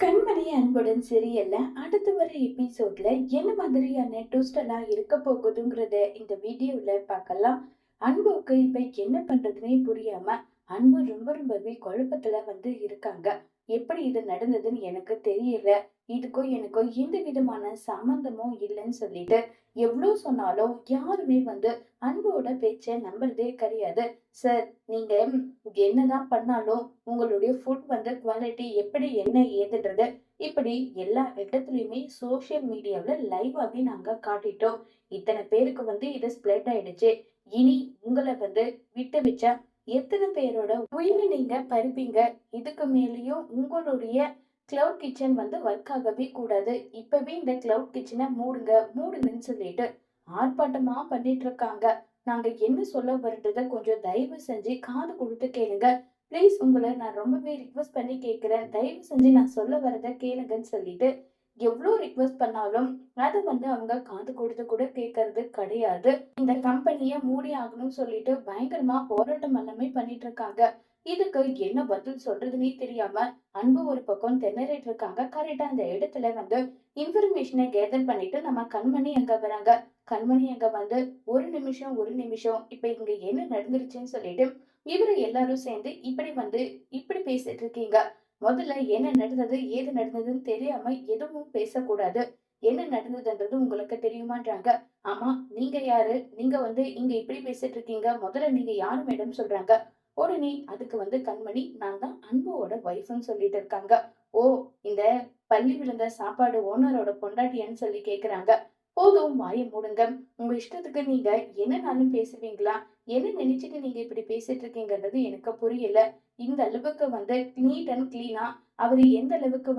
கண்மணி அன்புடன் சீரியல்ல அடுத்து வர எபிசோட்ல என்ன மாதிரியான ட்விஸ்ட் எல்லாம் இருக்க போகுதுங்கிறத இந்த வீடியோல பார்க்கலாம். அன்புக்கு இப்ப என்ன பண்றதுன்னே புரியாம அன்பு ரொம்பவே குழப்பத்துல இருக்காங்க. எப்படி இது நடந்ததுன்னு எனக்கு தெரியல. இதுக்கும் எனக்கும் எந்த விதமான சம்பந்தமும் இல்லைன்னு சொல்லிட்டு எவ்வளவு சொன்னாலும் யாருமே அன்போட பேச்ச நம்புறதே கிடையாது. சார், நீங்க என்னதான் பண்ணாலும் உங்களுடைய ஃபுட் குவாலிட்டி எப்படி என்ன ஏதுன்றது இப்படி எல்லா இடத்துலயுமே சோசியல் மீடியாவில் லைவாவே நாங்க காட்டிட்டோம். இத்தனை பேருக்கு இது ஸ்ப்ரெட் ஆயிடுச்சு. இனி உங்களை விட்டு வச்சா எத்தனை பேரோட உயிரை நீங்க பறிப்பீங்க? இதுக்கு மேலேயும் உங்களுடைய கிளவுட் கிச்சன் ஒர்க் ஆகவே கூடாது. இப்பவே இந்த கிளவுட் கிச்சனை மூடுங்க மூடுங்கன்னு சொல்லிட்டு ஆர்ப்பாட்டமா பண்ணிட்டு இருக்காங்க. நாங்க என்ன சொல்ல வர்றத கொஞ்சம் தயவு செஞ்சு காது கொடுத்து கேளுங்க. ப்ளீஸ், உங்களை நான் ரொம்பவே ரிக்வெஸ்ட் பண்ணி கேட்கிறேன். தயவு செஞ்சு நான் சொல்ல வர்றத கேளுங்கன்னு சொல்லிட்டு எவ்வளோ ரிக்வெஸ்ட் பண்ணாலும் அதை அவங்க காது கொடுத்து கூட கேட்கறது கிடையாது. இந்த கம்பெனியை மூடி ஆகணும்னு சொல்லிட்டு பயங்கரமா போராட்டம் எல்லாமே பண்ணிட்டு இருக்காங்க. இதுக்கு என்ன பதில் சொல்றதுன்னே தெரியாம அன்பு ஒரு பக்கம் திணறிட்டு இருக்காங்க. கரெக்டா அந்த இடத்துல இன்ஃபர்மேஷனை கேதர் பண்ணிட்டு நம்ம கண்மணி அங்க வராங்க. கண்மணி அங்க ஒரு நிமிஷம் இப்ப இங்க என்ன நடந்துருச்சுன்னு சொல்லிட்டு இவரு எல்லாரும் சேர்ந்து இப்படி பேசிட்டு இருக்கீங்க. முதல்ல என்ன நடந்தது ஏது நடந்ததுன்னு தெரியாம எதுவும் பேசக்கூடாது. என்ன நடந்ததுன்றது உங்களுக்கு தெரியுமான்றாங்க. ஆமா, நீங்க யாரு? நீங்க இங்க இப்படி பேசிட்டு இருக்கீங்க. முதல்ல நீங்க யாரு மேடம் சொல்றாங்க. உடனே அதுக்கு கண்மணி, நான் தான் அன்புவோட ஒய்ஃப்னு சொல்லிட்டு இருக்காங்க. ஓ, இந்த பள்ளி விழுந்த சாப்பாடு ஓனரோட பொண்டாட்டியான்னு சொல்லி கேக்குறாங்க. போதும், வாயை மூடுங்க. உங்க இஷ்டத்துக்கு நீங்க என்னனாலும் பேசுவீங்களா? என்ன நினைச்சிட்டு நீங்க இப்படி பேசிட்டு இருக்கீங்கன்றது எனக்கு புரியல. இந்த அளவுக்கு நீட் அண்ட் கிளீனா அவரு எந்த அளவுக்கு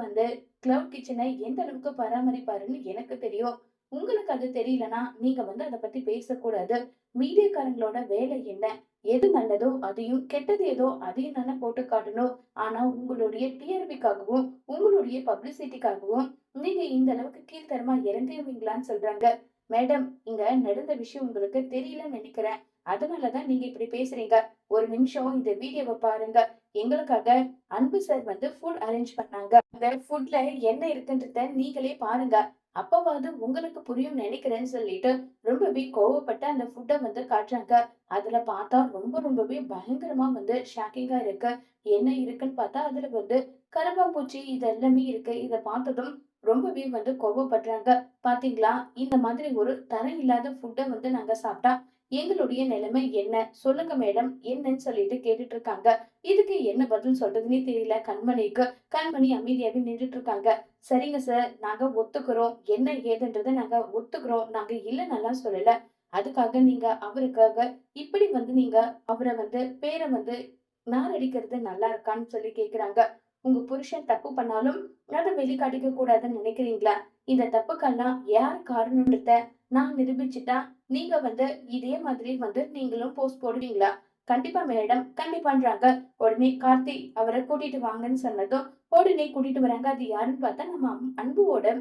கிளவுட் கிச்சனை எந்த அளவுக்கு பராமரிப்பாருன்னு எனக்கு தெரியும். உங்களுக்கு அது தெரியலனா நீங்க அதை பத்தி பேசக்கூடாது. மீடியாக்காரங்களோட வேலை என்ன? எது நல்லதோ அதையும், கெட்டது ஏதோ அதையும் தானே போட்டு காட்டணும். ஆனா உங்களுடைய டிஆர்பிக்காகவும் உங்களுடைய பப்ளிசிட்டிக்காகவும் நீங்க இந்த அளவுக்கு கீழ்த்தரமா இறங்குவீங்களான்னு சொல்றாங்க. மேடம், இங்க நடந்த விஷயம் உங்களுக்கு தெரியலன்னு நினைக்கிறேன். அதனாலதான் நீங்க இப்படி பேசுறீங்க. ஒரு நிமிஷம் இந்த வீடியோவை பாருங்க. எங்களுக்காக அன்பு சார் ஃபுட் அரேஞ்ச் பண்ணாங்க. அந்த ஃபுட்ல என்ன இருக்குன்றத நீங்களே பாருங்க. அப்பவாவது உங்களுக்கு புரியும் நினைக்கிறேன்னு சொல்லிட்டு ரொம்பவே கோவப்பட்டு அந்த ஃபுட்டை காட்டுறாங்க. அதுல பார்த்தா ரொம்பவே பயங்கரமா ஷாக்கிங்கா இருக்கு. என்ன இருக்குன்னு பார்த்தா அதுல கரப்பாம்பூச்சி இது எல்லாமே இருக்கு. இத பார்த்ததும் ரொம்பவே கோவப்படுறாங்க. பாத்தீங்களா, இந்த மாதிரி ஒரு தரம் இல்லாத ஃபுட்டை நாங்க சாப்பிட்டா எங்களுடைய நிலைமை என்ன சொல்லுங்க மேடம், என்னன்னு சொல்லிட்டு கேட்டுட்டு இருக்காங்க. இதுக்கு என்ன பதில் சொல்றதுன்னே தெரியல கண்மணிக்கு. கண்மணி அமைதியாவே நின்றுட்டு இருக்காங்க. சரிங்க சார், நாங்க ஒத்துக்கிறோம். என்ன ஏதுன்றதை நாங்க ஒத்துக்கிறோம். நாங்க இல்லைன்னு சொல்லல. அதுக்காக நீங்க அவருக்காக இப்படி நீங்க அவரை பேரை நாரடிக்கிறது நல்லா இருக்கான்னு சொல்லி கேக்குறாங்க. உங்க புருஷன் தப்பு பண்ணாலும் அதை வெளிக்காட்டிக்க கூடாதுன்னு நினைக்கிறீங்களா? இந்த தப்புக்கெல்லாம் யார் காரணம்ன்றத நான் நிரூபிச்சுட்டா நீங்க இதே மாதிரி நீங்களும் போஸ்ட் போடுவீங்களா? கண்டிப்பா மேடம், கண்டிப்பான்றாங்க. உடனே கார்த்தி அவரை கூட்டிட்டு வாங்கன்னு சொன்னதும் உடனே கூட்டிட்டு வராங்க. அது யாருன்னு பார்த்தா நம்ம அன்புவோட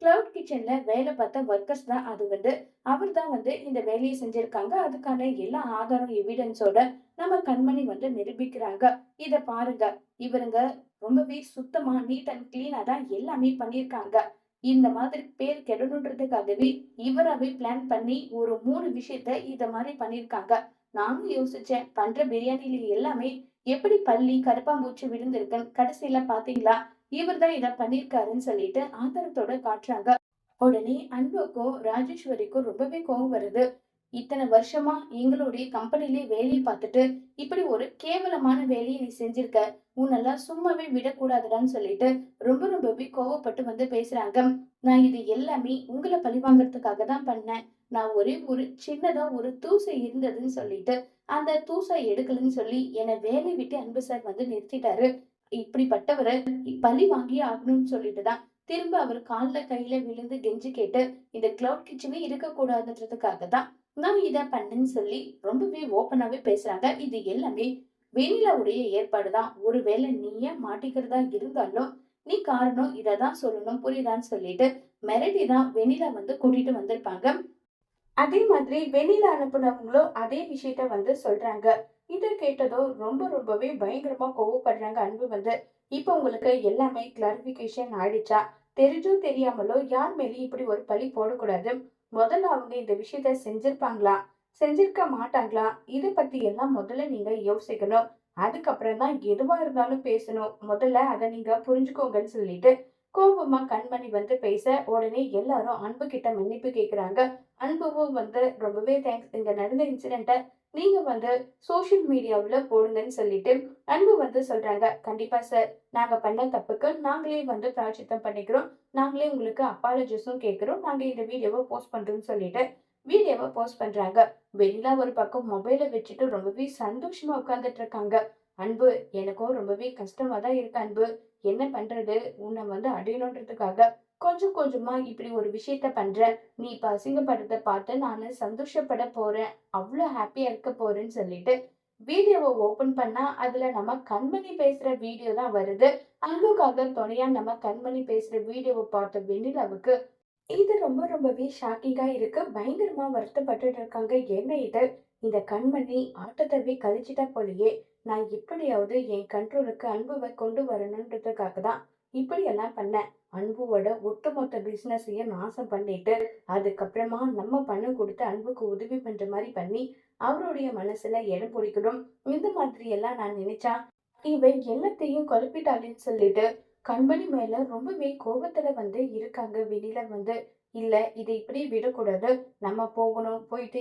கிளவுட் கிச்சன்ல வேலை பார்த்த ஒர்க்கர்ஸ் தான். அது அவர் தான் இந்த வேலையை செஞ்சிருக்காங்க. அதுக்கான எல்லா ஆதாரம் எவிடன்ஸோட நம்ம கண்மணி நிரூபிக்கிறாங்க. இத பாருங்க, இவருங்க ரொம்பவே சுத்தமா நீட் அண்ட் கிளீனா தான் எல்லாமே பண்ணிருக்காங்க. இந்த மாதிரி பேர் கெடணுன்றதுக்காகவே இவராவே பிளான் பண்ணி ஒரு 3 விஷயத்த இத மாதிரி பண்ணிருக்காங்க. நானும் யோசிச்சேன், பண்ற பிரியாணில எல்லாமே எப்படி பல்லி கரப்பாம்பூச்சி விழுந்திருக்குன்னு. கடைசியில பாத்தீங்களா, இவர்தான் இத பண்ணிருக்காருன்னு சொல்லிட்டு ஆதாரத்தோட காட்டுறாங்க. உடனே அன்புக்கும் ராஜேஸ்வரிக்கும் ரொம்பவே கோவம் வருது. இத்தனை வருஷமா எங்களுடைய கம்பெனிலே வேலையை பார்த்துட்டு இப்படி ஒரு கேவலமான வேலையை நீ செஞ்சிருக்க. உன்னெல்லாம் சும்மாவே விடக்கூடாதுடான்னு சொல்லிட்டு ரொம்பவே கோவப்பட்டு பேசுறாங்க. நான் இது எல்லாமே உங்களை பழி வாங்கறதுக்காக தான் பண்ணேன். நான் ஒரே ஒரு சின்னதா ஒரு தூசை இருந்ததுன்னு சொல்லிட்டு அந்த தூசை எடுக்கலன்னு சொல்லி என்னை வேலை விட்டு அன்பு சார் நிறுத்திட்டாரு. இப்படிப்பட்டவரை பழி வாங்கியே ஆகணும்னு சொல்லிட்டுதான் திரும்ப அவர் கால்ல கையில விழுந்து கெஞ்சி கேட்டு இந்த கிளவுட் கிச்சனே இருக்கக்கூடாதுன்றதுக்காக தான் நான் இத பண்ணேன்னு சொல்லி ரொம்பவே ஓப்பனாவே பேசுறாங்க. இது எல்லாமே வெண்ணிலாவுடைய ஏற்பாடுதான். ஒருவேளை நீயே மாட்டிக்கிறதா இருந்தாலும் நீ காரணம் இததான் சொல்லணும், புரியுதான்னு சொல்லிட்டு மிரட்டிதான் வெண்ணிலா கூட்டிட்டு வந்திருப்பாங்க. அதே மாதிரி வெண்ணிலா அனுப்புனவங்களும் அதே விஷயத்த சொல்றாங்க. இதை கேட்டதும் ரொம்பவே பயங்கரமா கோவப்படுறாங்க அன்பு வந்து. இப்ப உங்களுக்கு எல்லாமே கிளாரிபிகேஷன் ஆயிடுச்சா? தெரிஞ்சோ தெரியாமலோ யார் மேலயும் இப்படி ஒரு பழி போடக்கூடாது. முதல்ல அவங்க இந்த விஷயத்த செஞ்சிருப்பாங்களா? செஞ்சிருக்க மாட்டாங்களா? இத பத்தி எல்லாம் முதல்ல நீங்க யோசிக்கணும். அதுக்கப்புறம் தான் எதுவா இருந்தாலும் பேசணும். முதல்ல அத நீங்க புரிஞ்சுக்கோங்கன்னு சொல்லிட்டு கோவமா கண்மணி வந்து பேச, உடனே எல்லாரும் அன்பு கிட்ட மன்னிப்பு கேக்குறாங்க. அன்புவும் வந்து ரொம்பவே தேங்க்ஸ். இங்க நடந்த இன்சிடென்ட்ட நீங்க வந்து சோசியல் மீடியாவுல போடுங்கன்னு சொல்லிட்டு அன்பு வந்து சொல்றாங்க. கண்டிப்பா சார். நாங்க பண்ண தப்புக்கு நாங்களே வந்து பிராயச்சித்தம் பண்ணிக்கிறோம். நாங்களே உங்களுக்கு அப்பாலஜிஸும் கேட்கிறோம். நாங்க இந்த வீடியோவ போஸ்ட் பண்றோம்னு சொல்லிட்டு வீடியோவ போஸ்ட் பண்றாங்க. வெண்ணிலா ஒரு பக்கம் மொபைல வச்சுட்டு ரொம்பவே சந்தோஷமா உட்கார்ந்துட்டு இருக்காங்க. அன்பு, எனக்கும் ரொம்பவே கஷ்டமா தான் இருக்கு அன்பு. என்ன பண்றது? உன்னை வந்து அடையணுன்றதுக்காக கொஞ்சம் கொஞ்சமா இப்படி ஒரு விஷயத்த பண்றேன். நீ இப்ப அசிங்கப்படுறத பார்த்து நானு சந்தோஷப்பட போறேன். அவ்ளோ ஹாப்பியா இருக்க போறேன்னு சொல்லிட்டு வீடியோவ ஓபன் பண்ணா அதுல நம்ம கண்மணி பேசுற வீடியோ தான் வருது. அன்புக்காக துணையா நம்ம கண்மணி பேசுற வீடியோவ பார்த்த வெண்ணிலாவுக்கு இது ரொம்பவே ஷாக்கிங்கா இருக்கு. பயங்கரமா வருத்தப்பட்டுட்டு இருக்காங்க. என்ன இது? இந்த கண்மணி ஆட்டத்தவே கழிச்சிட்டா போலயே! நான் எப்படியாவது என் கண்ட்ரோலுக்கு அன்புவ கொண்டு வரணுன்றதுக்காக தான் இப்படியெல்லாம் பண்ணேன். அன்புவோட ஒட்டுமொத்த பிசினஸையும் நாசம் பண்ணிட்டு, அதுக்கப்புறமா நம்ம பணம் குடுத்து அன்புக்கு உதவி பண்ற மாரி பண்ணி, அவருடைய மனசுல இடம் பிடிக்கணும். இந்த மாதிரி எல்லாம் நான் நினைச்சா, இவ எல்லாத்தையும் குழப்பிட்டாளேன்னு சொல்லிட்டு கண்மணி மேல ரொம்பவே கோபத்துல வந்து இருக்காங்க வெளியில வந்து. இல்ல இதை இப்படியே விடக்கூடாது. நம்ம போகணும். போயிட்டு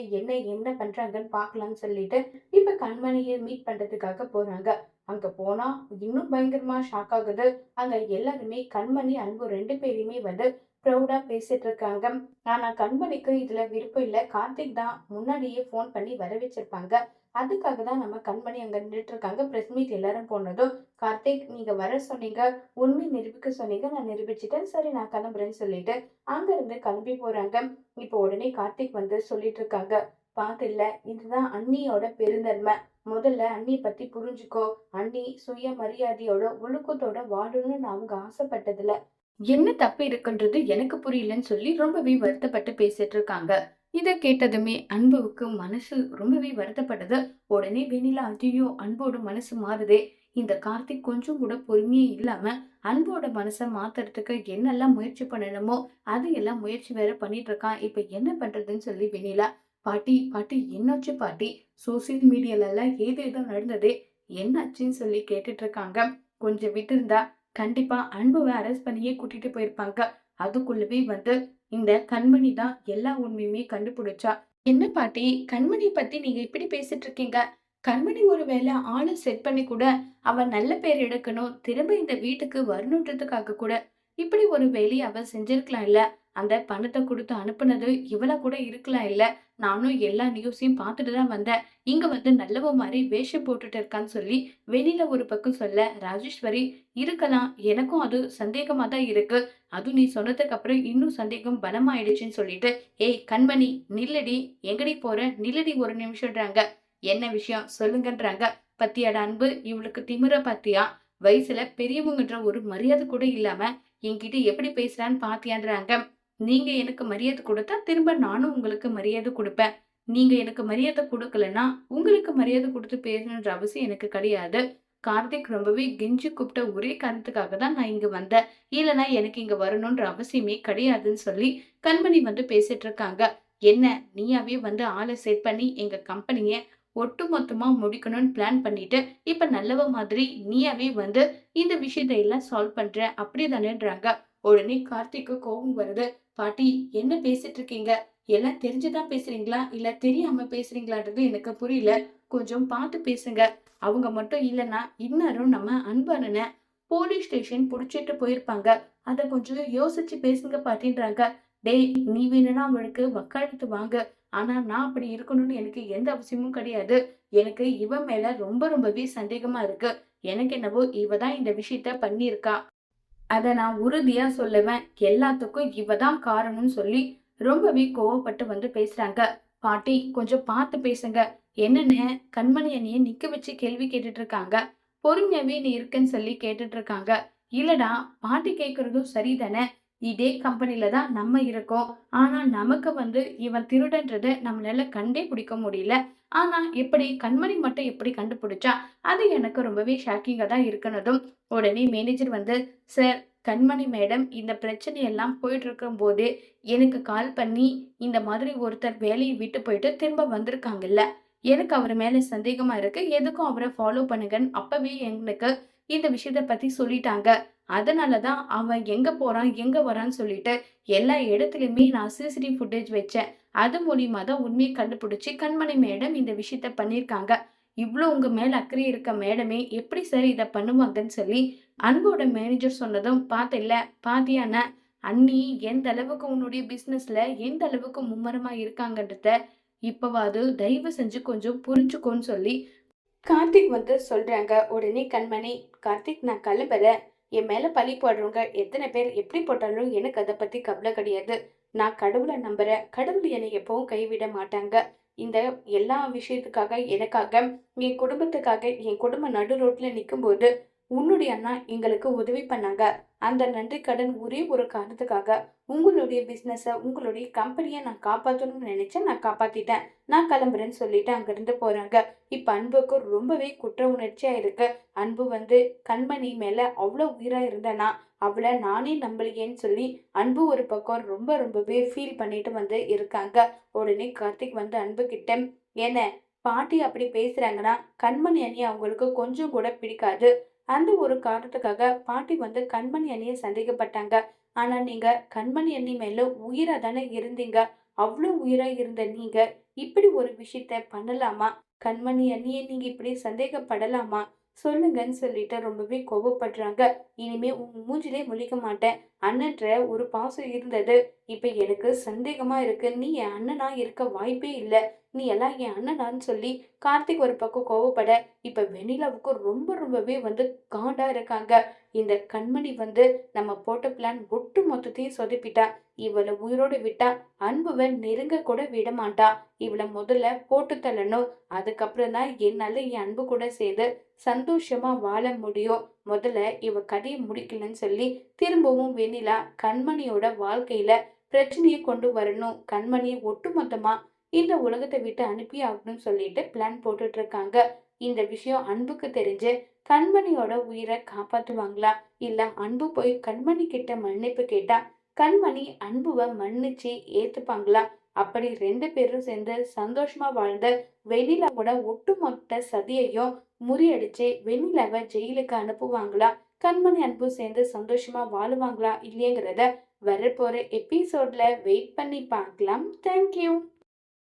என்ன பண்றாங்கன்னு பார்க்கலாம்னு சொல்லிட்டு இப்ப கண்மணிய மீட் பண்றதுக்காக போறாங்க. அங்க போனா இன்னும் பயங்கரமா ஷாக் ஆகுது. அங்க எல்லாருமே கண்மணி, அன்பு 2 பேரையுமே வந்து ப்ரௌடா பேசிட்டு இருக்காங்க. ஆனா கண்மணிக்கு இதுல விருப்பம் இல்ல. கார்த்திக் தான் முன்னாடியே ஃபோன் பண்ணி வர வச்சிருப்பாங்க. அதுக்காக தான் நம்ம கண்மணி அங்க நின்னுட்டு இருக்காங்க. பிரஸ் மீட் எல்லாரும் போனதும், கார்த்திக் நீங்க வர சொன்னீங்க. உண்மை நிரூபிக்க சொன்னீங்க. நான் நிரூபிச்சுட்டேன். சரி நான் கிளம்புறேன்னு சொல்லிட்டு அங்க இருந்து கிளம்பி போறாங்க. இப்போ உடனே கார்த்திக் வந்து சொல்லிட்டு இருக்காங்க. பாத்தில்ல, இதுதான் அண்ணியோட பெருந்தன்மை. முதல்ல அண்ணிய பத்தி புரிஞ்சுக்கோ. அண்ணி சுயமரியாதையோட ஒழுக்கத்தோட வாழணும்னு அவங்க ஆசைப்பட்டதுல என்ன தப்பு இருக்குன்றது எனக்கு புரியலன்னு சொல்லி ரொம்பவே வருத்தப்பட்டு பேசிட்டு இருக்காங்க. இத கேட்டதுமே அன்புவுக்கு மனசு ரொம்பவே வருத்தப்படுது. உடனே வெண்ணிலா, ஐயோ அன்போட மனசு மாறுதே. இந்த கார்த்திக் கொஞ்சம் கூட பொறுமையே இல்லாம அன்போட மனச மாத்துறதுக்கு என்னெல்லாம் முயற்சி பண்ணணுமோ அது எல்லாம் முயற்சி வேற பண்ணிட்டு இருக்கான். இப்ப என்ன பண்றதுன்னு சொல்லி வெண்ணிலா, பாட்டி பாட்டி என்னாச்சு பாட்டி? சோசியல் மீடியால எல்லாம் ஏதேதோ நடந்ததே, என்னாச்சுன்னு சொல்லி கேட்டுட்டு இருக்காங்க. கொஞ்சம் விட்டு இருந்தா கண்டிப்பா அன்புவ அரெஸ்ட் பண்ணியே கூட்டிட்டு போயிருப்பாங்க. அதுக்குள்ளவே வந்து இந்த கண்மணி தான் எல்லா உண்மையுமே கண்டுபிடிச்சா. என்ன பாட்டி, கண்மணி பத்தி நீங்க இப்படி பேசிட்டு இருக்கீங்க? கண்மணி ஒருவேளை ஆள செட் பண்ணி கூட அவ நல்ல பேர் எடுக்கணும், திரும்ப இந்த வீட்டுக்கு வரணுன்றதுக்காக கூட இப்படி ஒரு வேலைய அவ செஞ்சிருக்கலாம் இல்ல? அந்த பணத்த குடுத்து அனுப்புனது இவளா கூட இருக்கலாம் இல்ல? நானும் எல்லா நியூஸையும் பார்த்துட்டு தான் வந்தேன். இங்க வந்து நல்லவ மாரி வேஷம் போட்டுட்டு இருக்கான்னு சொல்லி வெளியில ஒரு பக்கம் சொல்ல, ராஜேஸ்வரி இருக்கலாம். எனக்கும் அது சந்தேகமா தான் இருக்கு. அதுவும் நீ சொன்னதுக்கு அப்புறம் இன்னும் சந்தேகம் பலமாயிடுச்சுன்னு சொல்லிட்டு, ஏய் கண்மணி நில்லடி, எங்கடி போற? நில்லடி ஒரு நிமிஷம்ன்றாங்க. என்ன விஷயம் சொல்லுங்கன்றாங்க. பத்தியாடா அன்பு, இவளுக்கு திமிர பாத்தியா? வயசுல பெரியவங்கன்ற ஒரு மரியாதை கூட இல்லாம என்கிட்ட எப்படி பேசுறான்னு பாத்தியான்றாங்க. நீங்க எனக்கு மரியாதை கொடுத்தா திரும்ப நானும் உங்களுக்கு மரியாதை கொடுப்பேன். நீங்க எனக்கு மரியாதை கொடுக்கலன்னா உங்களுக்கு மரியாதை கொடுத்து பேசணுன்ற அவசியம் எனக்கு கிடையாது. கார்த்திக் ரொம்பவே கெஞ்சி கூப்பிட்ட ஒரே காரணத்துக்காக தான் நான் இங்க வந்தேன். இல்லன்னா எனக்கு இங்க வரணுன்ற அவசியமே கிடையாதுன்னு சொல்லி கண்மணி வந்து பேசிட்டு இருக்காங்க. என்ன நீயாவே வந்து ஆள செட் பண்ணி எங்க கம்பெனிய ஒட்டு மொத்தமா முடிக்கணும்னு பிளான் பண்ணிட்டு, இப்ப நல்லவ மாதிரி நீயாவே வந்து இந்த விஷயத்த எல்லாம் சால்வ் பண்ற அப்படிதானேன்றாங்க. உடனே கார்த்திக்கு கோபம் வருது. பாட்டி என்ன பேசிட்டு இருக்கீங்க? எல்லாம் தெரிஞ்சுதான் பேசுறீங்களா? இல்ல தெரியாம பேசுறீங்களான்றது எனக்கு புரியல. கொஞ்சம் பார்த்து பேசுங்க. அவங்க மட்டும் இல்லன்னா, இந்நேரம் நம்ம அன்பு அண்ணன போலீஸ் ஸ்டேஷன் புடிச்சிட்டு போயிருப்பாங்க. அத கொஞ்சம் யோசிச்சு பேசுங்க பாட்டின்றாங்க. டேய் நீ வேணும்னா அவளுக்கு வக்காலத்து வாங்கு. ஆனா நான் அப்படி இருக்கணும்னு எனக்கு எந்த அவசியமும் கிடையாது. எனக்கு இவ மேல ரொம்பவே சந்தேகமா இருக்கு. எனக்கு என்னவோ இவ தான் இந்த விஷயத்த பண்ணியிருக்கா. அத நான் உறுதியா சொல்லுவேன். எல்லாத்துக்கும் இவ தான் காரணம்னு சொல்லி ரொம்பவே கோவப்பட்டு வந்து பேசுறாங்க. பாட்டி கொஞ்சம் பார்த்து பேசுங்க. என்னன்னு கண்மணி அண்ணிய நிக்க வச்சு கேள்வி கேட்டுட்டு இருக்காங்க. பொறுமையாவே நீ இருக்கன்னு சொல்லி கேட்டுட்டு இருக்காங்க. இல்லடா பாட்டி கேட்கறதும் சரிதானே. இதே கம்பெனில தான் நம்ம இருக்கோம். ஆனா நமக்கு இவன் திருடன்றத நம்மளால கண்டே பிடிக்க முடியல. ஆனா எப்படி கண்மணி மட்டும் எப்படி கண்டுபிடிச்சா? அது எனக்கு ரொம்பவே ஷாக்கிங்கா தான் இருக்குனதும், உடனே மேனேஜர் "சார், கண்மணி மேடம் இந்த பிரச்சனையெல்லாம் போயிட்டு இருக்கும்போதே எனக்கு கால் பண்ணி, இந்த மாதிரி ஒருத்தர் வேலைய விட்டு போயிட்டு திரும்ப வந்திருக்காங்கல்ல. எனக்கு அவர் மேல சந்தேகமா இருக்கு. எதுக்கும் அவர ஃபாலோ பண்ணுங்கன்னு அப்பவே எனக்கு இந்த விஷயத்த பத்தி சொல்லிட்டாங்க. அதனால தான் அவன் எங்க போறான், எங்க வரான்னு சொல்லிட்டு எல்லா இடத்துலயுமே நான் சிசிடிவி ஃபுட்டேஜ் வச்சேன். அது மூலியமா தான் உண்மைய கண்டுபிடிச்சு கண்மணி மேடம் இந்த விஷயத்த பண்ணியிருக்காங்க. இவ்ளோ உங்க மேல அக்கறை இருக்க மேடமே எப்படி சார் இத பண்ணுவாங்கன்னு சொல்லி அன்போட மேனேஜர் சொன்னதும், "பாத்தில்ல, பாத்தியாண்ணா, அண்ணி எந்த அளவுக்கு உன்னுடைய பிசினஸ்ல எந்த அளவுக்கு மும்முரமா இருக்காங்கன்றத இப்பவாது தயவு செஞ்சு கொஞ்சம் புரிஞ்சுக்கோன்னு" சொல்லி கார்த்திக் சொல்றாங்க. உடனே கண்மணி, "கார்த்திக், நான் கிளம்புறேன். என் மேல பழி போடுறவங்க எத்தனை பேர் எப்படி போட்டாலும் எனக்கு அத பத்தி கவலை கிடையாது. நான் கடவுள நம்புறேன். கடவுள் என்னை எப்பவும் கைவிட மாட்டாங்க. இந்த எல்லா விஷயத்துக்காக, எனக்காக, என் குடும்பத்துக்காக, என் குடும்பம் நடு ரோட்ல நிக்கும்போது, உன்னுடைய அண்ணா எங்களுக்கு உதவி பண்ணாங்க. அந்த நன்றி கடன் ஒரே ஒரு காரணத்துக்காக, உங்களுடைய பிசினஸ, உங்களுடைய கம்பெனிய நான் காப்பாத்தணும்னு நினைச்சேன். நான் காப்பாத்திட்டேன். நான் கிளம்புறேன்னு" சொல்லிட்டு அங்கிருந்து போறாங்க. இப்ப அன்புக்கு ரொம்பவே குற்ற உணர்ச்சியா இருக்கு. அன்பு கண்மணி மேல அவ்வளோ உயிரா இருந்தனா, அவள நானே நம்பலையேன்னு சொல்லி அன்பு ஒரு பக்கம் ரொம்பவே ஃபீல் பண்ணிட்டு இருக்காங்க. உடனே கார்த்திக் அன்பு கிட்ட, "என்ன பாட்டி அப்படி பேசுறாங்கன்னா, கண்மணி அண்ணிய அவங்களுக்கு கொஞ்சம் கூட பிடிக்காது. அந்த ஒரு காரணத்துக்காக பாட்டி கண்மணி அண்ணிய சந்தேகப்பட்டாங்க. ஆனா நீங்க கண்மணி அண்ணி மேல உயிரா தானே இருந்தீங்க. அவ்ளோ உயிரா இருந்த நீங்க இப்படி ஒரு விஷயத்த பண்ணலாமா? கண்மணி அண்ணிய நீங்க இப்படி சந்தேகப்படலாமா? சொல்லுங்கன்னு" சொல்லிட்டு ரொம்பவே கோவப்படுறாங்க. "இனிமே உன் மூஞ்சிலே முழிக்க மாட்டேன். அண்ணன்ற ஒரு பாசம் இருந்தது. இப்ப எனக்கு சந்தேகமா இருக்கு. நீ என் அண்ணனா இருக்க வாய்ப்பே இல்ல. நீ எல்லாம் என் அண்ணனான்னு" சொல்லி கார்த்திக் ஒரு பக்கம் கோவப்பட, இப்ப வெண்ணிலாவுக்கு ரொம்பவே காண்டா இருக்காங்க. இந்த கண்மணி நம்ம போட்ட பிளான் ஒட்டு மொத்தத்தையும் சொதப்பிட்டா. இவள உயிரோட விட்டா அன்புவ நெருங்க கூட விட மாட்டா. இவள முதல்ல போட்டு தள்ளணும். அதுக்கப்புறம் தான் என்னால என் அன்பு கூட சேர்ந்து சந்தோஷமா வாழ முடியும். முதல்ல இவ கதைய முடிக்கலன்னு சொல்லி திரும்பவும் வெண்ணிலா கண்மணியோட வாழ்க்கையில பிரச்சனையை கொண்டு வரணும். கண்மணியை ஒட்டுமொத்தமா இந்த உலகத்தை விட்டு அனுப்பி ஆகணும்னு சொல்லிட்டு பிளான் போட்டுட்டு இருக்காங்க. இந்த விஷயம் அன்புக்கு தெரிஞ்சு கண்மணியோட உயிரை காப்பாத்துவாங்களா? இல்ல அன்பு போய் கண்மணி கிட்ட மன்னிப்பு கேட்டா கண்மணி அன்புவ மன்னிச்சு ஏத்துப்பாங்களா? அப்படி 2 பேரும் சேர்ந்து சந்தோஷமா வாழ்ந்த வெண்ணிலாவோட ஒட்டுமொத்த சதியையும் முறியடிச்சு வெண்ணிலாவை ஜெயிலுக்கு அனுப்புவாங்களா? கண்மணி அன்பு சேர்ந்து சந்தோஷமா வாழுவாங்களா இல்லையங்கிறத வரப்போற எபிசோட்ல வெயிட் பண்ணி பார்க்கலாம். தேங்க்யூ.